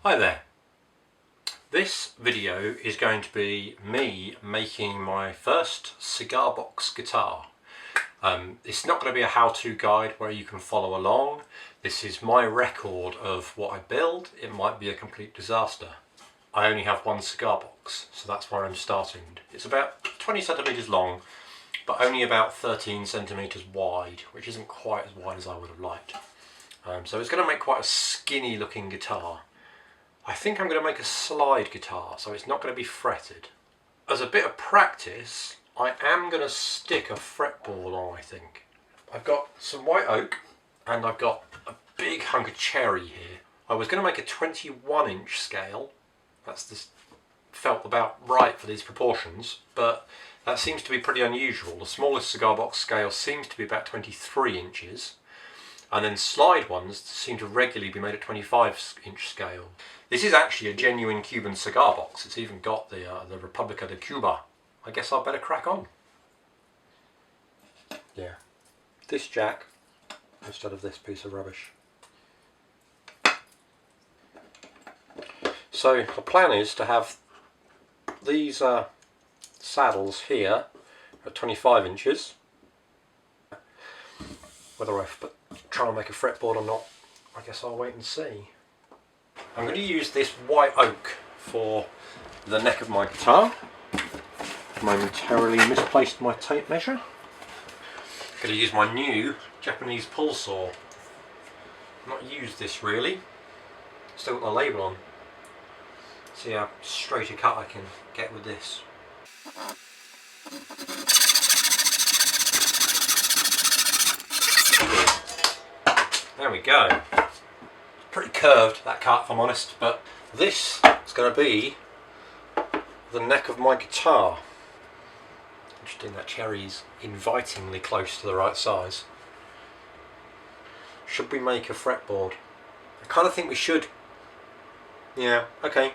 Hi there. This video is going to be me making my first cigar box guitar. It's not going to be a how-to guide where you can follow along. This is my record of what I build. It might be a complete disaster. I only have one cigar box, so that's where I'm starting. It's about 20 centimeters long, but only about 13 centimeters wide, which isn't quite as wide as I would have liked. So it's going to make quite a skinny looking guitar. I think I'm going to make a slide guitar, so it's not going to be fretted. As a bit of practice, I am going to stick a fretboard on, I think. I've got some white oak and I've got a big hunk of cherry here. I was going to make a 21-inch scale. That's felt about right for these proportions, but that seems to be pretty unusual. The smallest cigar box scale seems to be about 23 inches. And then slide ones seem to regularly be made at 25-inch scale. This is actually a genuine Cuban cigar box. It's even got the República de Cuba. I guess I'll better crack on. Yeah, this jack instead of this piece of rubbish. So the plan is to have these saddles here at 25 inches. Whether I try and make a fretboard or not, I guess I'll wait and see. I'm going to use this white oak for the neck of my guitar. Momentarily misplaced my tape measure. I'm going to use my new Japanese pull saw. I've not used this really. Still got the label on. See how straight a cut I can get with this. There we go. Pretty curved, that cut, if I'm honest, but this is going to be the neck of my guitar. Interesting, that cherry's invitingly close to the right size. Should we make a fretboard? I kind of think we should. Yeah, okay.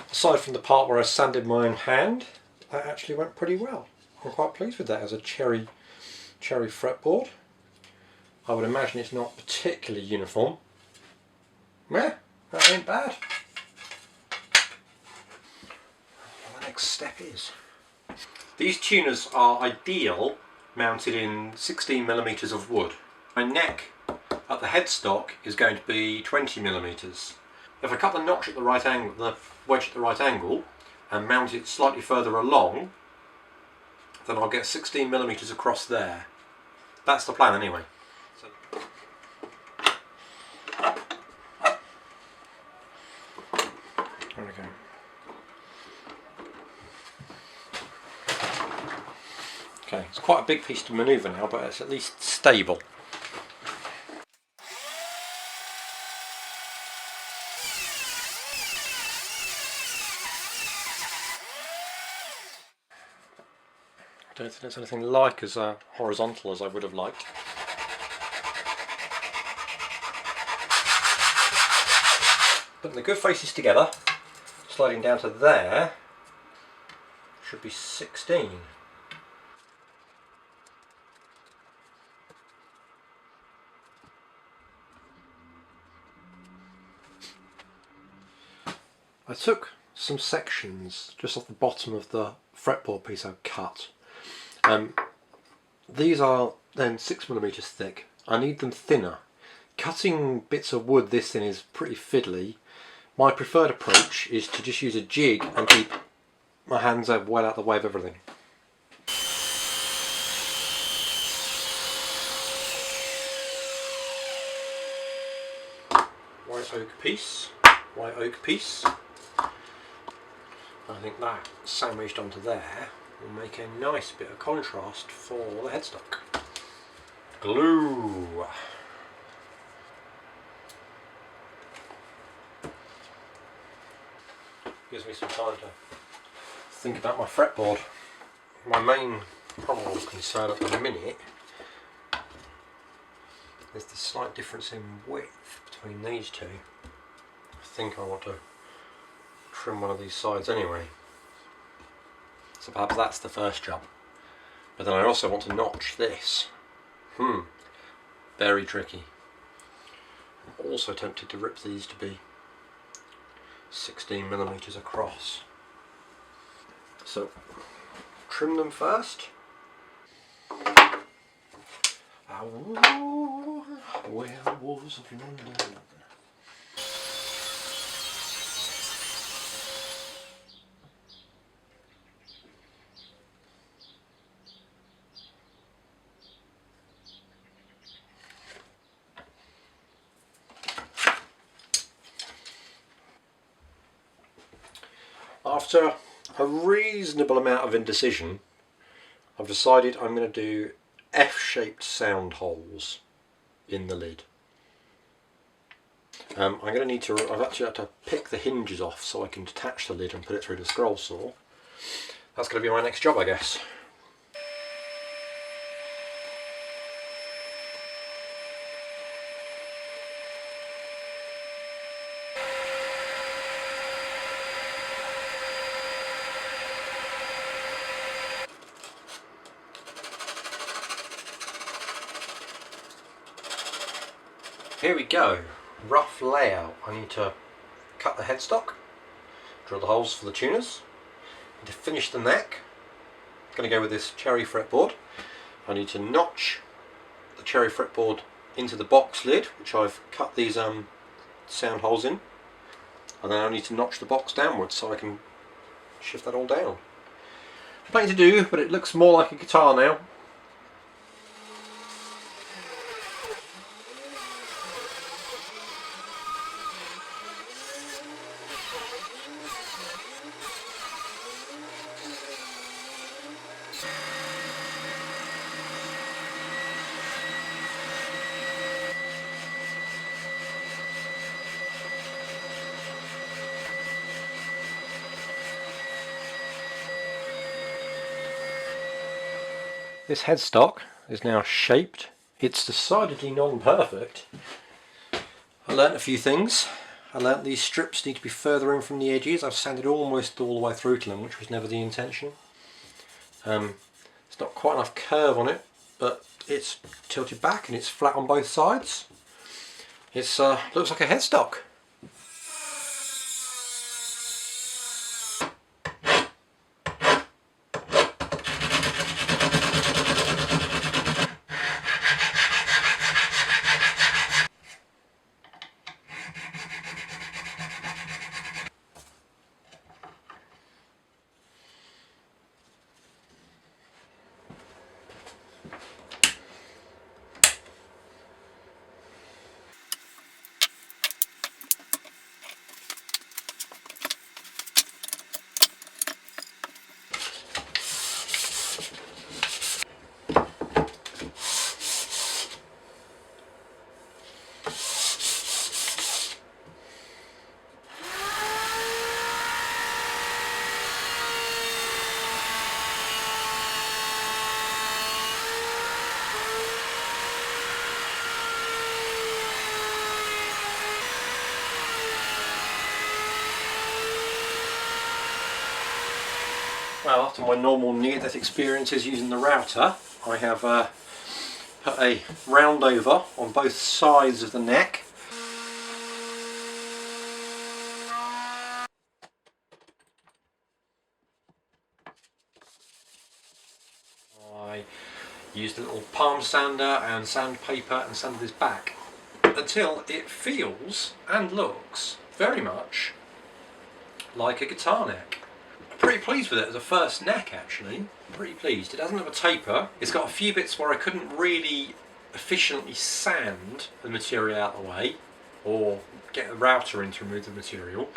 Aside from the part where I sanded my own hand, that actually went pretty well. I'm quite pleased with that as a cherry fretboard. I would imagine it's not particularly uniform. Meh, that ain't bad. What the next step is. These tuners are ideal mounted in 16mm of wood. My neck at the headstock is going to be 20mm. If I cut the notch at the right angle, the wedge at the right angle, and mount it slightly further along, then I'll get 16mm across there. That's the plan anyway. So, there we go. Okay, it's quite a big piece to manoeuvre now, but it's at least stable. I don't think it's anything like as horizontal as I would have liked. Putting the good faces together, sliding down to there, should be 16. I took some sections just off the bottom of the fretboard piece I cut. These are then 6mm thick. I need them thinner. Cutting bits of wood this thin is pretty fiddly. My preferred approach is to just use a jig and keep my hands well out of the way of everything. White oak piece, white oak piece. I think that sandwiched onto there will make a nice bit of contrast for the headstock. Glue. Gives me some time to think about my fretboard. My main probable concern at the minute is the slight difference in width between these two. I think I want to trim one of these sides anyway. So perhaps that's the first job. But then I also want to notch this. Very tricky. I'm also tempted to rip these to be 16mm across. So trim them first. Werewolves of London. After a reasonable amount of indecision, I've decided I'm going to do F-shaped sound holes in the lid. I'm going to need to, I've actually had to pick the hinges off so I can detach the lid and put it through the scroll saw. That's going to be my next job, I guess. Here we go, rough layout. I need to cut the headstock, drill the holes for the tuners, I need to finish the neck. I'm going to go with this cherry fretboard. I need to notch the cherry fretboard into the box lid, which I've cut these sound holes in, and then I need to notch the box downwards so I can shift that all down. Plenty to do, but it looks more like a guitar now. This headstock is now shaped. It's decidedly non-perfect. I learnt a few things. I learnt these strips need to be further in from the edges. I've sanded almost all the way through to them, which was never the intention. It's not quite enough curve on it, but it's tilted back and it's flat on both sides. It looks like a headstock. Well, after my normal near-death experiences using the router, I have put a round over on both sides of the neck. I used a little palm sander and sandpaper and sanded this back until it feels and looks very much like a guitar neck. Pretty pleased with it as a first neck, actually. Pretty pleased. It doesn't have a taper. It's got a few bits where I couldn't really efficiently sand the material out of the way or get a router in to remove the material.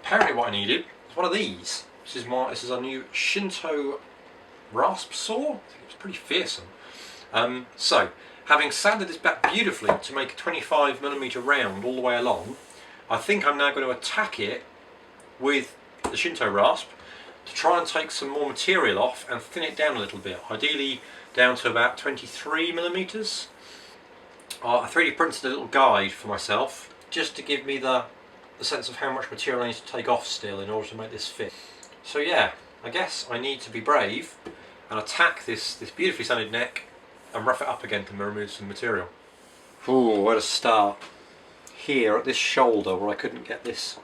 Apparently what I needed was one of these. This is a new Shinto rasp saw. I think it's pretty fearsome. So, having sanded this back beautifully to make a 25mm round all the way along, I think I'm now going to attack it with the Shinto rasp to try and take some more material off and thin it down a little bit, ideally down to about 23mm. I 3D printed a little guide for myself just to give me the the sense of how much material I need to take off still in order to make this fit. So yeah, I guess I need to be brave and attack this beautifully sanded neck and rough it up again to remove some material. Ooh, where to start? Here at this shoulder where I couldn't get this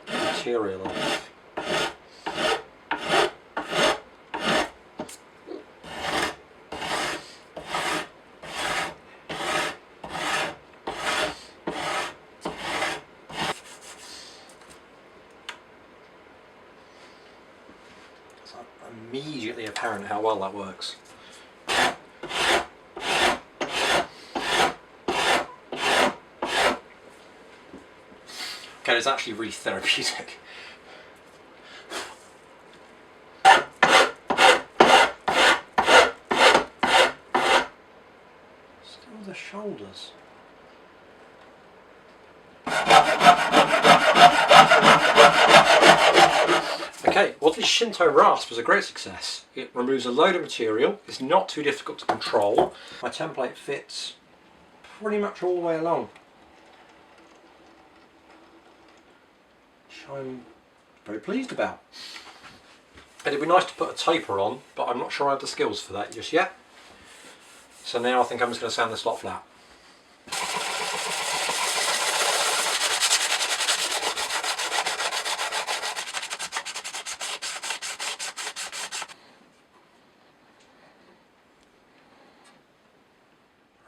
material off. It's immediately apparent how well that works. Okay, it's actually really therapeutic. Still the shoulders. Okay, well, this Shinto rasp was a great success. It removes a load of material, it's not too difficult to control. My template fits pretty much all the way along, which I'm very pleased about. It'd be nice to put a taper on, but I'm not sure I have the skills for that just yet. So now I think I'm just going to sand this lot flat.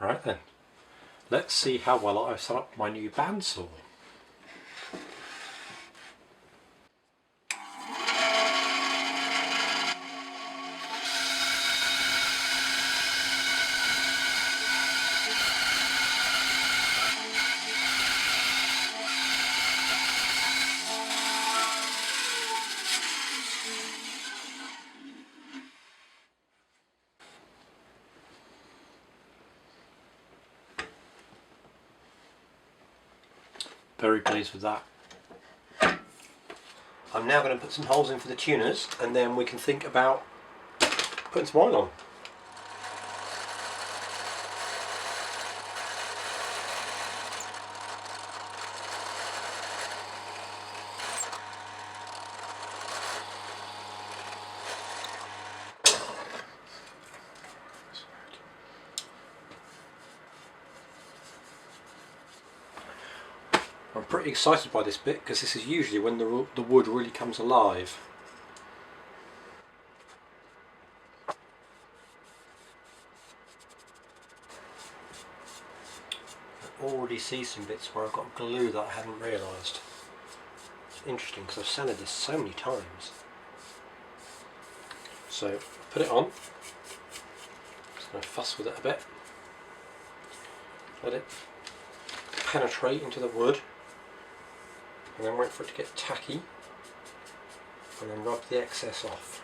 Right then, let's see how well I've set up my new bandsaw. Very pleased with that. I'm now going to put some holes in for the tuners and then we can think about putting some oil on. I'm pretty excited by this bit because this is usually when the wood really comes alive. I already see some bits where I've got glue that I hadn't realised. It's interesting because I've sanded this so many times. So put it on, just going to fuss with it a bit, let it penetrate into the wood, and then wait for it to get tacky, and then rub the excess off.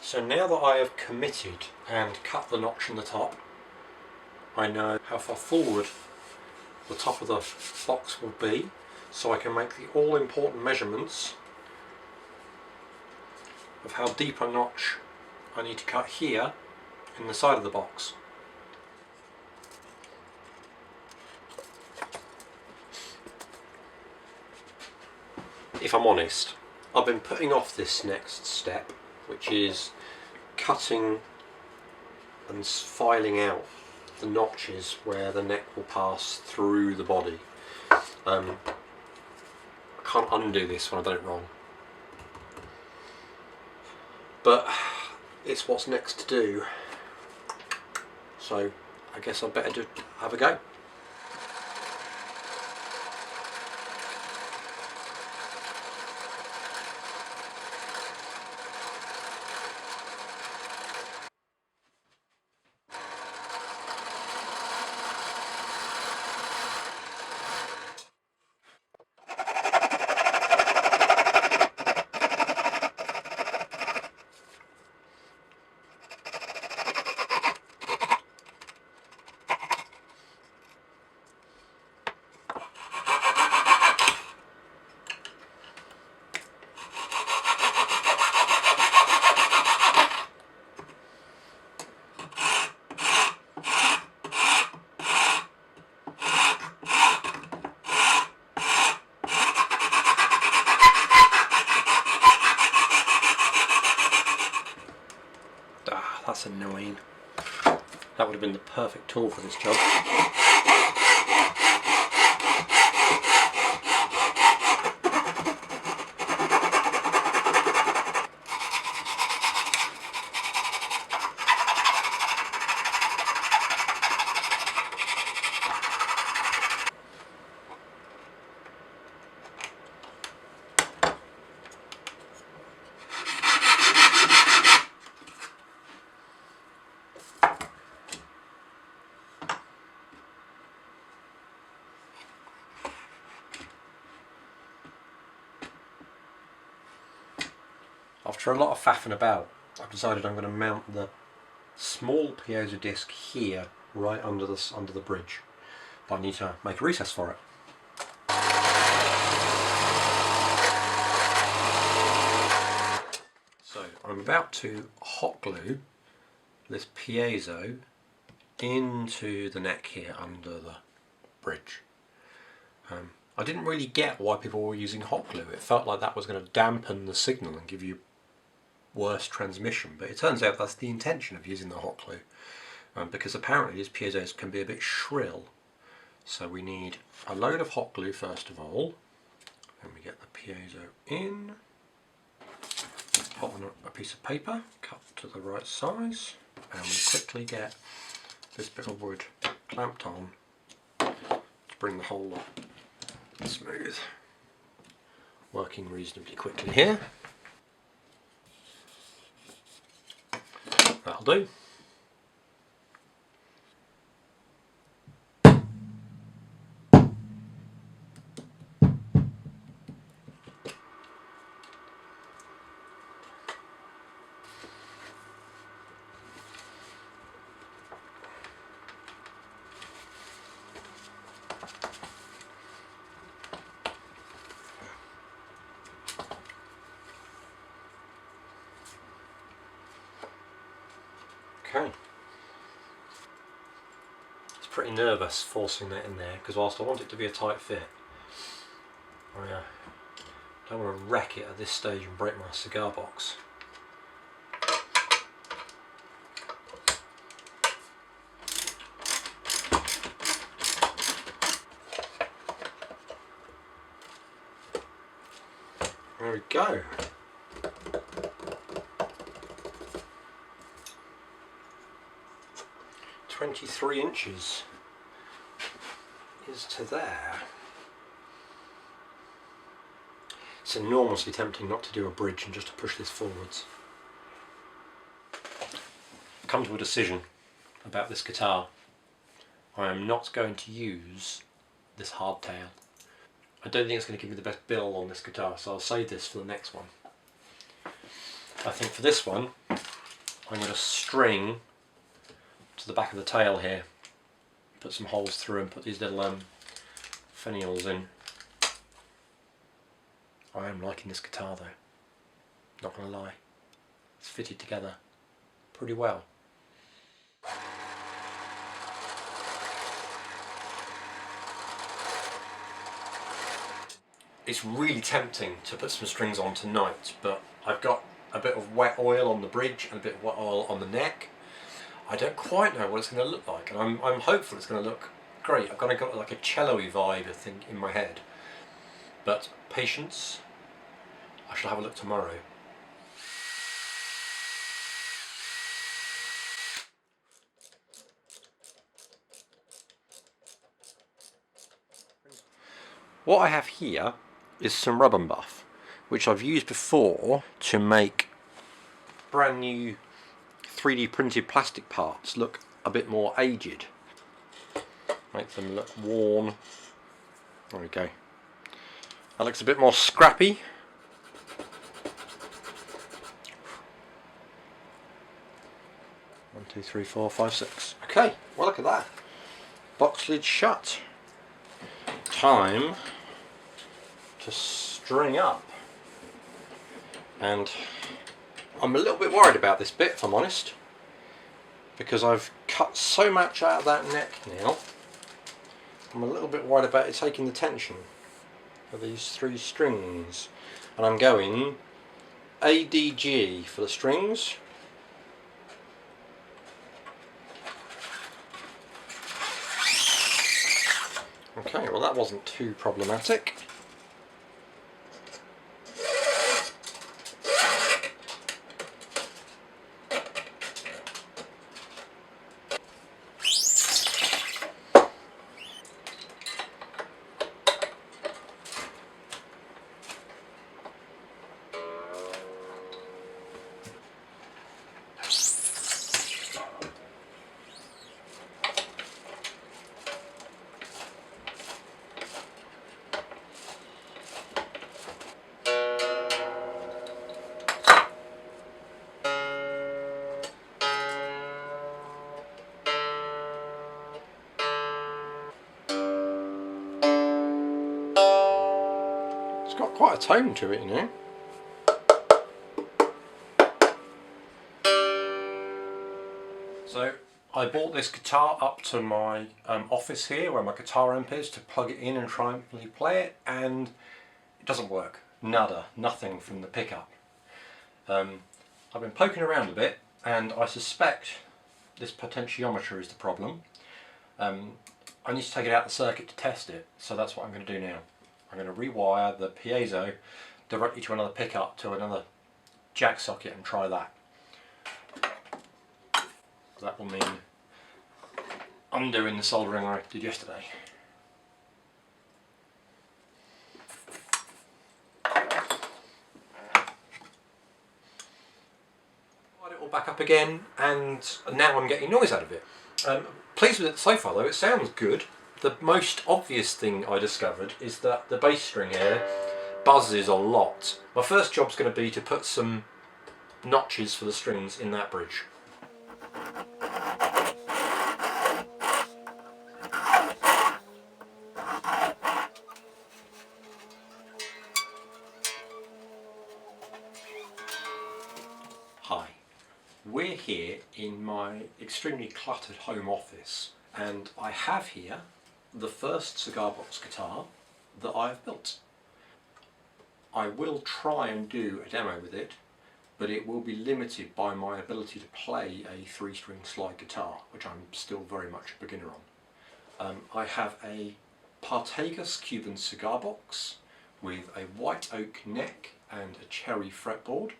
So now that I have committed and cut the notch in the top, I know how far forward the top of the box will be, so I can make the all important measurements of how deep a notch I need to cut here in the side of the box. if I'm honest, I've been putting off this next step, which is cutting and filing out the notches where the neck will pass through the body. I can't undo this when I've done it wrong, but it's what's next to do, so I guess I'd better have a go. That's annoying. That would have been the perfect tool for this job. After a lot of faffing about, I've decided I'm going to mount the small piezo disc here, right under the bridge. But I need to make a recess for it. So I'm about to hot glue this piezo into the neck here under the bridge. I didn't really get why people were using hot glue. It felt like that was going to dampen the signal and give you worse transmission, but it turns out that's the intention of using the hot glue, because apparently these piezos can be a bit shrill. So we need a load of hot glue first of all, then we get the piezo in, put on a piece of paper, cut to the right size, and we quickly get this bit of wood clamped on to bring the whole lot smooth. Working reasonably quickly here. That'll do. Okay. It's pretty nervous forcing that in there, because whilst I want it to be a tight fit, I don't want to wreck it at this stage and break my cigar box. There we go. 23 inches is to there. It's enormously tempting not to do a bridge and just to push this forwards. I've come to a decision about this guitar. I am not going to use this hardtail. I don't think it's going to give me the best bill on this guitar, so I'll save this for the next one. I think for this one, I'm going to string to the back of the tail here, put some holes through and put these little finials in. I am liking this guitar though, not going to lie. It's fitted together pretty well. It's really tempting to put some strings on tonight, but I've got a bit of wet oil on the bridge and a bit of wet oil on the neck. I don't quite know what it's going to look like, and I'm hopeful it's going to look great. I've kind of got like a cello-y vibe, I think, in my head. But patience, I shall have a look tomorrow. What I have here is some rub and buff, which I've used before to make brand new 3D printed plastic parts look a bit more aged. Make them look worn. There we go. That looks a bit more scrappy. One, two, three, four, five, six. Okay, well look at that. Box lid shut. Time to string up. And I'm a little bit worried about this bit, if I'm honest, because I've cut so much out of that neck now. I'm a little bit worried about it taking the tension of these 3 strings. And I'm going ADG for the strings. Okay, well that wasn't too problematic. It's got quite a tone to it, you know. So I brought this guitar up to my office here where my guitar amp is to plug it in and triumphantly play it, and it doesn't work. Nada, nothing from the pickup. I've been poking around a bit and I suspect this potentiometer is the problem. I need to take it out of the circuit to test it, so that's what I'm going to do now. I'm going to rewire the piezo directly to another pickup to another jack socket and try that. That will mean undoing the soldering I did yesterday. Wired it all back up again, and now I'm getting noise out of it. Pleased with it so far though, it sounds good. The most obvious thing I discovered is that the bass string here buzzes a lot. My first job's going to be to put some notches for the strings in that bridge. Hi, we're here in my extremely cluttered home office, and I have here the first cigar box guitar that I have built. I will try and do a demo with it, but it will be limited by my ability to play a 3-string slide guitar, which I'm still very much a beginner on. I have a Partagas Cuban cigar box with a white oak neck and a cherry fretboard.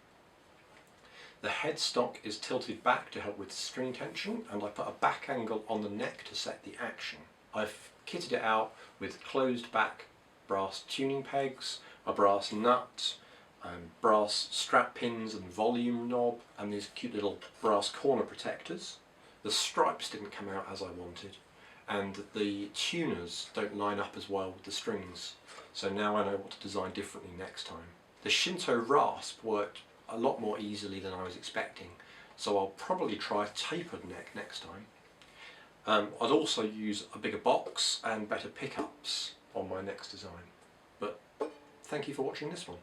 The headstock is tilted back to help with string tension, and I put a back angle on the neck to set the action. I've kitted it out with closed back brass tuning pegs, a brass nut, brass strap pins and volume knob, and these cute little brass corner protectors. The stripes didn't come out as I wanted, and the tuners don't line up as well with the strings, so now I know what to design differently next time. The Shinto rasp worked a lot more easily than I was expecting, so I'll probably try a tapered neck next time. I'd also use a bigger box and better pickups on my next design. But thank you for watching this one.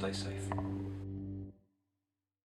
stay safe.